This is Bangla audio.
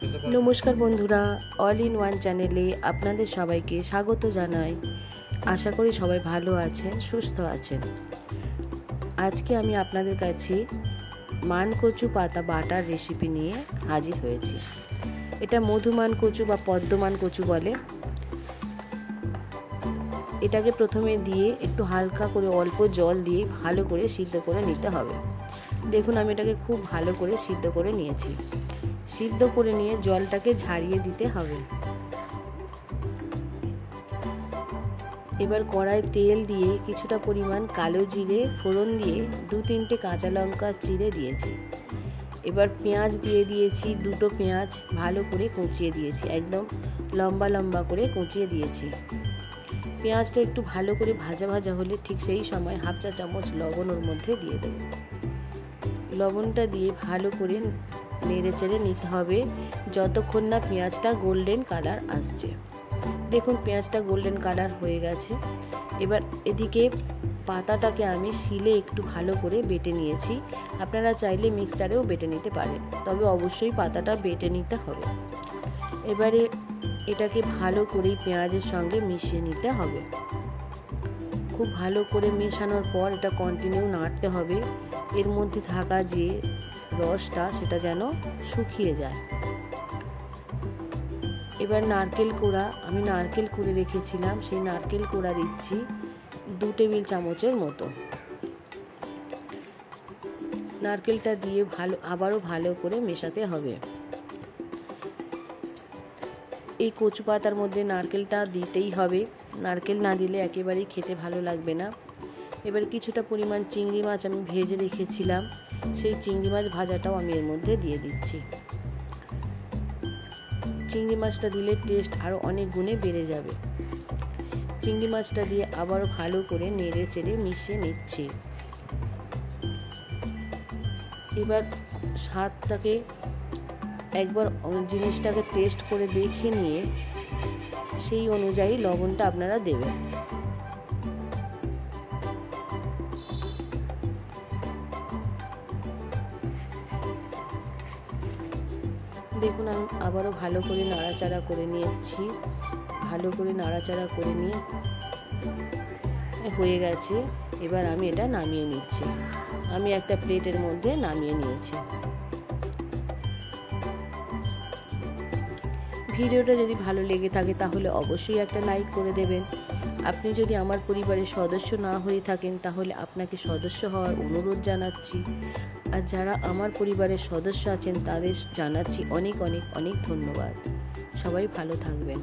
नमस्कार बंधुरा ऑल इन वन चैनेले आपनादेर सबाइके स्वागत जानाई। आशा करी सबाई भालो आछेन सुस्थ आछेन। आजके आमी आपनादेर काछे मान कचु पाता बाटार रेसिपि निये हाजिर हयेछि। एटा मधुमान कचु बा पद्ममान कचु बोले। एटाके प्रथमे दिए एकटु हालका करे अल्प जल दिए भालो करे सिद्ध करे निते हबे। देखुन आमी एटाके खूब भालो करे सिद्ध करे नियेछि। सिद्ध करे निये जलटाके झाड़िये दिते हबे। एबार कड़ाई तेल दिए किछुटा परिमाण कालो जिरे फोड़न दिए दो तीनटे काँचा लंका चिरे दिएछि। एबार पेঁয়াজ दिए दिएछि दुटो पेঁয়াজ भालो करे कुचिए दिएछि, एकदम लम्बा लम्बा करे कुचिए दिएछि। पेঁয়াজটা একটু ভালো করে ভাজা ভাজা হলে ঠিক সেই সময় হাফ চা চামচ লবণ ওর মধ্যে দিয়ে দেব। লবণটা দিয়ে ভালো করে নেড়ে চেড়ে নিতে হবে যতক্ষণ না পেঁয়াজটা গোল্ডেন কালার আসছে। দেখুন পেঁয়াজটা গোল্ডেন কালার হয়ে গেছে। এবার এদিকে পাতাটাকে আমি শিলে একটু ভালো করে বেটে নিয়েছি। আপনারা চাইলে মিক্সচারেও বেটে নিতে পারেন, তবে অবশ্যই পাতাটা বেটে নিতে হবে। এবারে এটাকে ভালো করে পেঁয়াজের সঙ্গে মিশিয়ে নিতে হবে। খুব ভালো করে মেশানোর পর এটা কন্টিনিউ নাড়তে হবে। এর মধ্যে থাকা যে রসটা সেটা যেন শুকিয়ে যায়। এবার নারকেল কোড়া, আমি নারকেল কুড়ে রেখেছিলাম, সেই নারকেল কোড়া দিচ্ছি 2 টেবিল চামচের মতো। নারকেলটা দিয়ে আবারও ভালো করে মেশাতে হবে। এই কচু পাতার মধ্যে নারকেলটা দিতেই হবে, নারকেল না দিলে একেবারেই খেতে ভালো লাগবে না। এবার কিছুটা পরিমাণ চিংড়ি মাছ আমি ভেজে রেখেছিলাম, সেই চিংড়ি মাছ ভাজাটাও আমি এর মধ্যে দিয়ে দিচ্ছি। চিংড়ি মাছটা দিলে টেস্ট আরও অনেক গুণে বেড়ে যাবে। চিংড়ি মাছটা দিয়ে আবারও ভালো করে নেড়ে চেড়ে মিশিয়ে নিচ্ছি। এবার স্বাদটাকে একবার জিনিসটাকে টেস্ট করে দেখে নিয়ে সেই অনুযায়ী লবণটা আপনারা দেবেন। দেখুন আমি আবারও ভালো করে নাড়াচাড়া করে নিয়েছি। ভালো করে নাড়াচাড়া করে নিয়ে হয়ে গেছে। এবার আমি এটা নামিয়ে নিচ্ছি। আমি একটা প্লেটের মধ্যে নামিয়ে নিয়েছি। ভিডিওটা যদি ভালো লেগে থাকে তাহলে অবশ্যই একটা লাইক করে দেবেন। আপনি যদি আমার পরিবারের সদস্য না হয়ে থাকেন তাহলে আপনাকে সদস্য হওয়ার অনুরোধ জানাচ্ছি। আর যারা আমার পরিবারের সদস্য আছেন তাদের জানাচ্ছি অনেক অনেক অনেক ধন্যবাদ। সবাই ভালো থাকবেন।